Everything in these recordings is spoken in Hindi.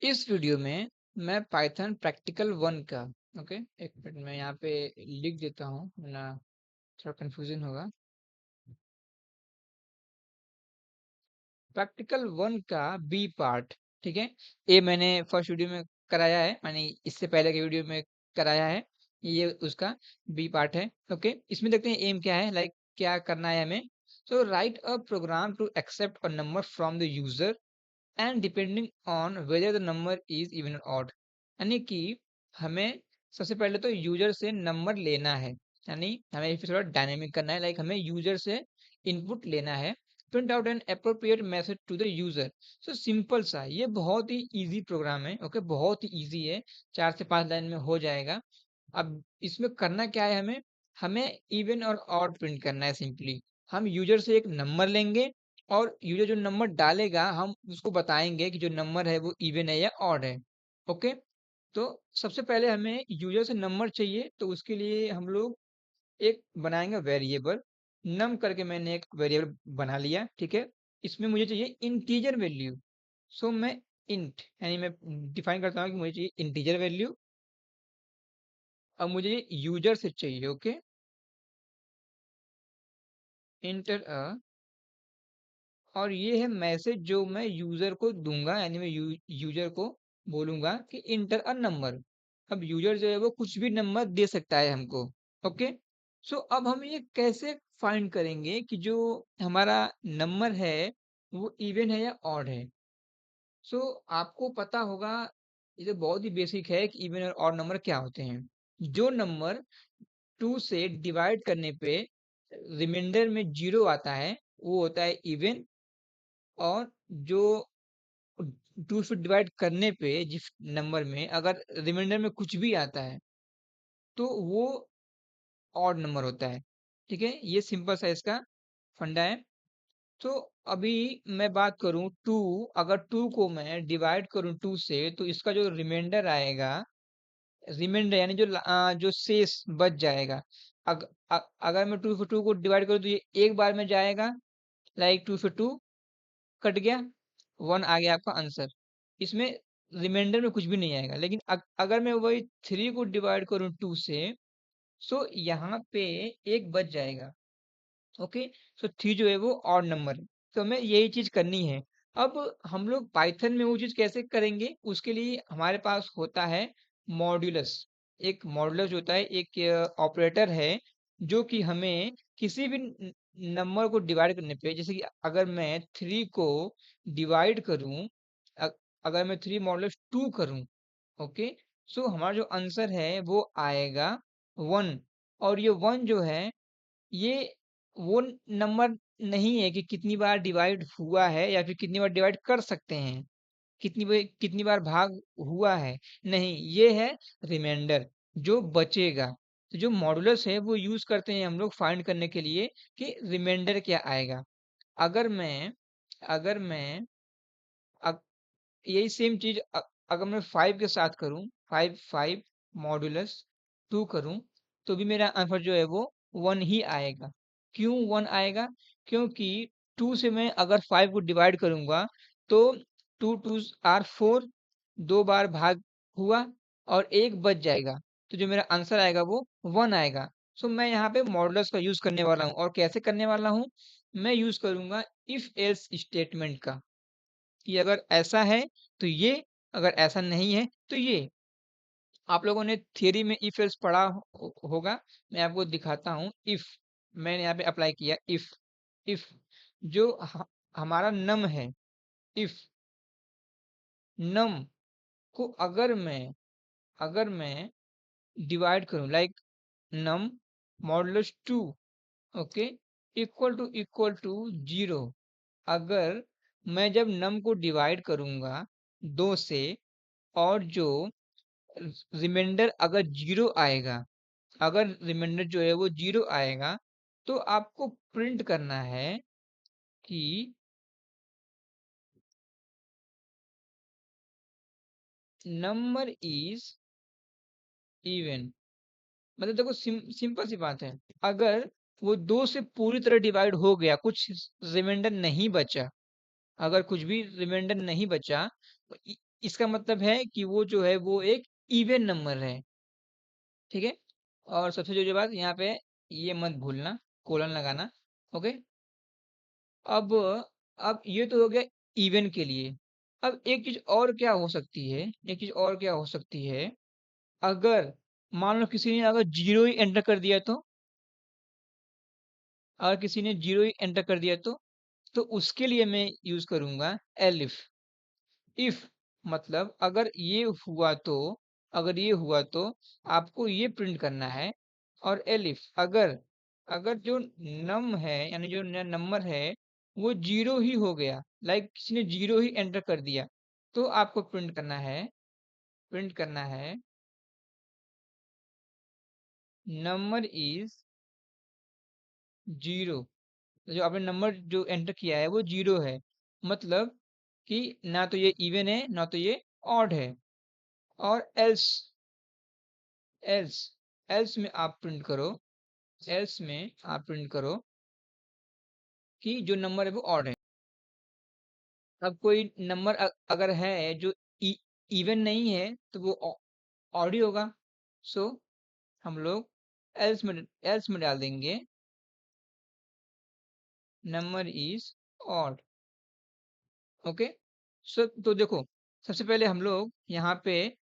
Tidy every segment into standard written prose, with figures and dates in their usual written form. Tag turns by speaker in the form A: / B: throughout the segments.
A: इस वीडियो में मैं पाइथन प्रैक्टिकल 1 का ओके एक मिनट मैं यहाँ पे लिख देता हूँ वरना थोड़ा कंफ्यूजन होगा। प्रैक्टिकल 1 का बी पार्ट, ठीक है। ये मैंने फर्स्ट वीडियो में कराया है, मैंने इससे पहले के वीडियो में कराया है। ये उसका बी पार्ट है। ओके, इसमें देखते हैं एम क्या है, लाइक क्या करना है हमें। So write a program to accept a number from the user and depending on whether the number is even or odd. यानी कि हमें सबसे पहले तो यूजर से नंबर लेना है, यानी हमें फिर थोड़ा डायनेमिक करना है, लाइक हमें यूजर से इनपुट लेना है। Print out an appropriate message to the user. So simple सा, ये बहुत ही इजी प्रोग्राम है। ओके, बहुत ही इजी है, 4 से 5 लाइन में हो जाएगा। अब इसमें करना क्या है, हमें हमें इवन और ऑड प्रिंट करना है। सिंपली हम यूजर से एक नंबर लेंगे और यूजर जो नंबर डालेगा हम उसको बताएंगे कि जो नंबर है वो इवन है या ऑड है। ओके, तो सबसे पहले हमें यूजर से नंबर चाहिए, तो उसके लिए हम लोग एक बनाएंगे वेरिएबल। नम करके मैंने एक वेरिएबल बना लिया, ठीक है। इसमें मुझे चाहिए इंटीजर वैल्यू। सो मैं इंट यानी मैं डिफाइन करता हूँ कि मुझे चाहिए इंटीजर वैल्यू। अब मुझे यूजर से चाहिए, ओके, इंटर और ये है मैसेज जो मैं यूजर को दूंगा, यानी मैं यूजर को बोलूंगा कि इंटर अ नंबर। अब यूजर जो है वो कुछ भी नंबर दे सकता है हमको। ओके, सो अब हम ये कैसे फाइंड करेंगे कि जो हमारा नंबर है वो इवन है या ऑड है। सो आपको पता होगा, ये तो बहुत ही बेसिक है कि इवन और ऑड नंबर क्या होते हैं। जो नंबर 2 से डिवाइड करने पे रिमाइंडर में 0 आता है वो होता है इवन। और जो 2 से डिवाइड करने पे जिस नंबर में अगर रिमाइंडर में कुछ भी आता है तो वो ऑड नंबर होता है। ठीक है, ये सिंपल सा इसका फंडा है। तो अभी मैं बात करूं 2, अगर 2 को मैं डिवाइड करूं 2 से तो इसका जो रिमाइंडर आएगा, रिमाइंडर यानी जो शेष बच जाएगा। अगर मैं 2 से 2 को डिवाइड करूं तो ये एक बार में जाएगा, लाइक 2 से 2 कट गया, 1 आ गया आपका आंसर। इसमें रिमाइंडर में कुछ भी नहीं आएगा। लेकिन अगर मैं वही 3 को डिवाइड करूं 2 से, सो यहाँ पे एक बच जाएगा। ओके, सो 3 जो है वो ऑड नंबर है। तो हमें यही चीज करनी है। अब हम लोग पाइथन में वो चीज कैसे करेंगे, उसके लिए हमारे पास होता है मॉड्यूलस। एक मॉड्यूलस होता है, एक ऑपरेटर है जो कि हमें किसी भी नंबर को डिवाइड करने पे, जैसे कि अगर मैं 3 को डिवाइड करूं, अ- अगर मैं 3 मॉडुलस 2 करूं, ओके, सो हमारा जो आंसर है वो आएगा 1। और ये 1 जो है ये वो नंबर नहीं है कि कितनी बार डिवाइड हुआ है या फिर कितनी बार डिवाइड कर सकते हैं, कितनी बार भाग हुआ है। नहीं, ये है रिमाइंडर जो बचेगा। तो जो मॉडुलस है वो यूज करते हैं हम लोग फाइंड करने के लिए कि रिमाइंडर क्या आएगा। अगर मैं अगर मैं अग, यही सेम चीज अगर मैं 5 के साथ करूं, 5 मॉडुलस 2 करूं, तो भी मेरा आंसर जो है वो 1 ही आएगा। क्यों 1 आएगा? क्योंकि 2 से मैं अगर 5 को डिवाइड करूंगा तो 2 2 आर 4, 2 बार भाग हुआ और एक बच जाएगा। तो जो मेरा आंसर आएगा वो 1 आएगा। सो मैं यहाँ पे मॉडुलस का यूज करने वाला हूँ। और कैसे करने वाला हूँ, मैं यूज करूंगा इफ एल्स स्टेटमेंट का, कि अगर ऐसा है तो ये, अगर ऐसा नहीं है तो ये। आप लोगों ने थियरी में इफ एल्स पढ़ा होगा। मैं आपको दिखाता हूँ। इफ मैंने यहाँ पे अप्लाई किया, इफ जो हमारा नम है, इफ नम को अगर मैं डिवाइड करूं, like num modulus 2, okay, equal to 0। अगर मैं जब नम को डिवाइड करूंगा 2 से और जो रिमाइंडर अगर 0 आएगा, अगर रिमाइंडर जो है वो 0 आएगा, तो आपको प्रिंट करना है कि नंबर इज इवन। मतलब देखो, सिंपल सी बात है। अगर वो 2 से पूरी तरह डिवाइड हो गया, कुछ रिमाइंडर नहीं बचा, अगर कुछ भी रिमाइंडर नहीं बचा, इसका मतलब है कि वो जो है वो एक इवन नंबर है, ठीक है। और सबसे जो बात यहाँ पे, ये मत भूलना कोलन लगाना, ओके। अब अब ये तो हो गया इवन के लिए। अब एक चीज और क्या हो सकती है, एक चीज और क्या हो सकती है, अगर मान लो किसी ने अगर जीरो ही एंटर कर दिया तो, अगर किसी ने जीरो ही एंटर कर दिया तो उसके लिए मैं यूज करूंगा एलिफ। इफ मतलब अगर ये हुआ तो आपको ये प्रिंट करना है। और एलिफ अगर अगर जो नम है यानी जो नंबर है वो जीरो ही हो गया, लाइक किसी ने जीरो ही एंटर कर दिया, तो आपको प्रिंट करना है नंबर इज जीरो। जो आपने नंबर जो एंटर किया है वो जीरो है, मतलब कि ना तो ये इवन है ना तो ये ऑड है। और एल्स एल्स एल्स में आप प्रिंट करो, एल्स में आप प्रिंट करो कि जो नंबर है वो ऑड है। अब कोई नंबर अगर है जो इवन नहीं है तो वो ऑड ही होगा। सो हम लोग एल्स में डाल देंगे नंबर इज ऑड, ओके। सो तो देखो, सबसे पहले हम लोग यहाँ पे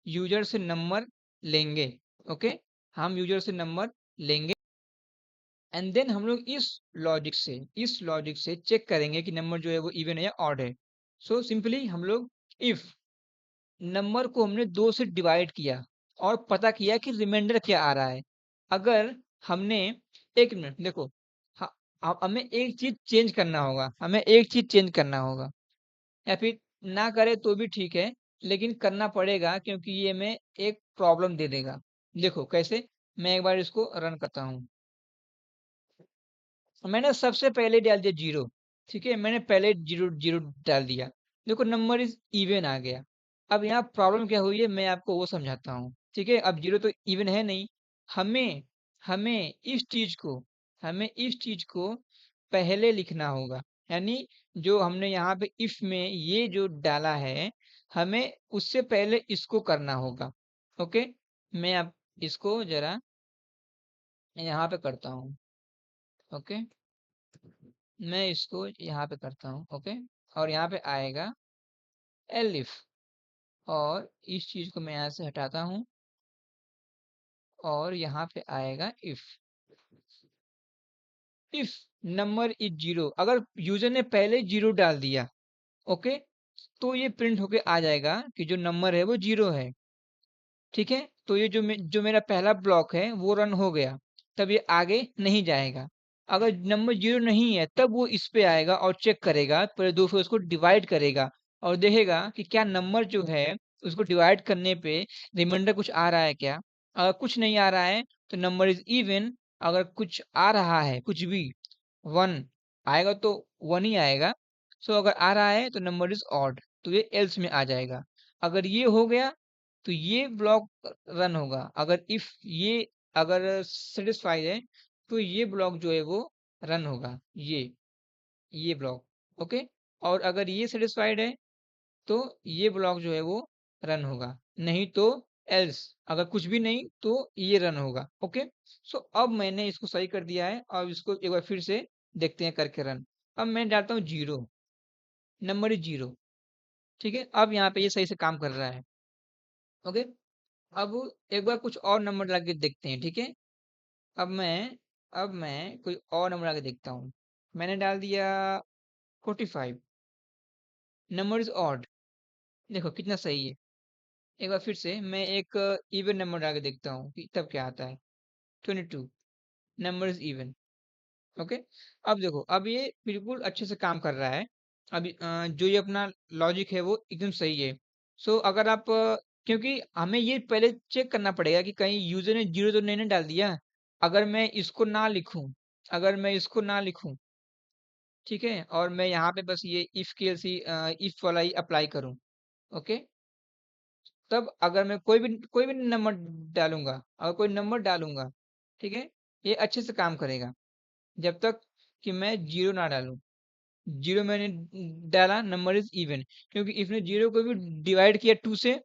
A: यूजर से नंबर लेंगे, ओके। हम यूजर से नंबर लेंगे एंड देन हम लोग इस लॉजिक से चेक करेंगे कि नंबर जो है वो इवन है या ऑड है। सो सिंपली हम लोग इफ नंबर को हमने दो से डिवाइड किया और पता किया कि रिमाइंडर क्या आ रहा है। अगर हमने, एक मिनट देखो, ह- हमें एक चीज चेंज करना होगा, हमें एक चीज चेंज करना होगा, या फिर ना करे तो भी ठीक है, लेकिन करना पड़ेगा क्योंकि ये हमें एक प्रॉब्लम दे देगा। देखो कैसे, मैं एक बार इसको रन करता हूँ। मैंने सबसे पहले डाल दिया जीरो, ठीक है, मैंने पहले जीरो जीरो डाल दिया। देखो नंबर इज इवन आ गया। अब यहाँ प्रॉब्लम क्या हुई है मैं आपको वो समझाता हूँ, ठीक है। अब जीरो तो इवन है नहीं, हमें हमें इस चीज को हमें इस चीज को पहले लिखना होगा। यानी जो हमने यहाँ पे इफ में ये जो डाला है, हमें उससे पहले इसको करना होगा, ओके। मैं अब इसको जरा यहाँ पे करता हूँ, ओके। मैं इसको यहाँ पे करता हूँ, ओके। और यहाँ पे आएगा एलिफ, और इस चीज को मैं यहाँ से हटाता हूँ और यहाँ पे आएगा इफ नंबर इज जीरो। अगर यूजर ने पहले जीरो डाल दिया, ओके, तो ये प्रिंट होके आ जाएगा कि जो नंबर है वो जीरो है, ठीक है। तो ये जो मेरा पहला ब्लॉक है वो रन हो गया, तब ये आगे नहीं जाएगा। अगर नंबर जीरो नहीं है तब वो इस पे आएगा और चेक करेगा, पहले दो से उसको डिवाइड करेगा और देखेगा कि क्या नंबर जो है उसको डिवाइड करने पे रिमाइंडर कुछ आ रहा है क्या। अगर कुछ नहीं आ रहा है तो नंबर इज इवन। अगर कुछ आ रहा है कुछ भी, वन आएगा तो वन ही आएगा। सो अगर आ रहा है तो नंबर इज ऑड, तो ये एल्स में आ जाएगा। अगर ये हो गया तो ये ब्लॉक रन होगा। अगर इफ ये अगर सेटिस्फाइड है तो ये ब्लॉक जो है वो रन होगा, ये ब्लॉक, ओके। और अगर ये सेटिस्फाइड है तो ये ब्लॉक जो है वो रन होगा, नहीं तो एल्स। अगर कुछ भी नहीं तो ये रन होगा, ओके। सो अब मैंने इसको सही कर दिया है, अब इसको एक बार फिर से देखते हैं करके रन। अब मैं डालता हूँ जीरो, नंबर इज जीरो, ठीक है। अब यहाँ पे ये सही से काम कर रहा है, ओके। अब एक बार कुछ और नंबर लगा देखते हैं, ठीक है। अब मैं कोई और नंबर लगा देखता हूँ। मैंने डाल दिया 45, नंबर इज ऑड। देखो कितना सही है। एक बार फिर से मैं एक इवन नंबर डाल के देखता हूँ कि तब क्या आता है। 22, नंबर इज इवन, ओके। अब देखो, अब ये बिल्कुल अच्छे से काम कर रहा है। अभी जो ये अपना लॉजिक है वो एकदम सही है। सो अगर आप क्योंकि हमें ये पहले चेक करना पड़ेगा कि कहीं यूजर ने जीरो तो नहीं ना डाल दिया। अगर मैं इसको ना लिखूं अगर मैं इसको ना लिखूं, ठीक है, और मैं यहाँ पे बस ये इफ के इफ वाला ही अप्लाई करूं, ओके। तब अगर मैं कोई भी नंबर डालूंगा, अगर कोई नंबर डालूंगा, ठीक है, ये अच्छे से काम करेगा जब तक कि मैं जीरो ना डालूं। 0 मैंने डाला, नंबर इज़ इवन, क्योंकि इसने 0 को भी डिवाइड किया 2 से,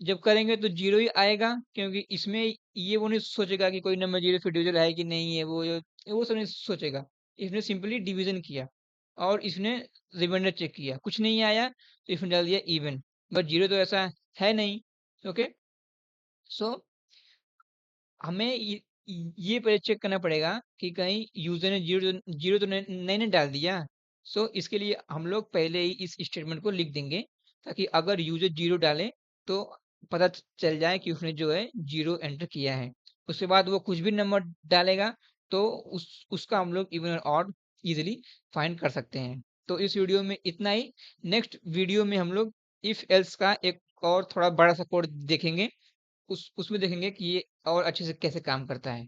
A: जब करेंगे तो 0 ही आएगा, क्योंकि इसमें ये वो नहीं सोचेगा कि कोई नंबर 0 फिर डिविज़िबल है कि नहीं है, वो सब नहीं सोचेगा। इसने सिंपली डिवीज़न किया और इसने रिमाइंडर चेक किया, कुछ नहीं आया तो इसने डाल दिया इवन, बट 0 तो ऐसा है नहीं। ओके, सो हमें ये पहले चेक करना पड़ेगा कि कहीं यूज़र ने 0 तो नहीं नहीं ना डाल दिया। सो इसके लिए हम लोग पहले ही इस स्टेटमेंट को लिख देंगे, ताकि अगर यूज़र 0 डाले तो पता चल जाए कि उसने जो है 0 एंटर किया है। उसके बाद वो कुछ भी नंबर डालेगा तो उसका हम लोग even or odd easily find कर सकते हैं। तो इस वीडियो में इतना ही। नेक्स्ट वीडियो में हम लोग इफ एल्स का एक और थोड़ा बड़ा सा कोड देखेंगे। उसमें देखेंगे कि ये और अच्छे से कैसे काम करता है।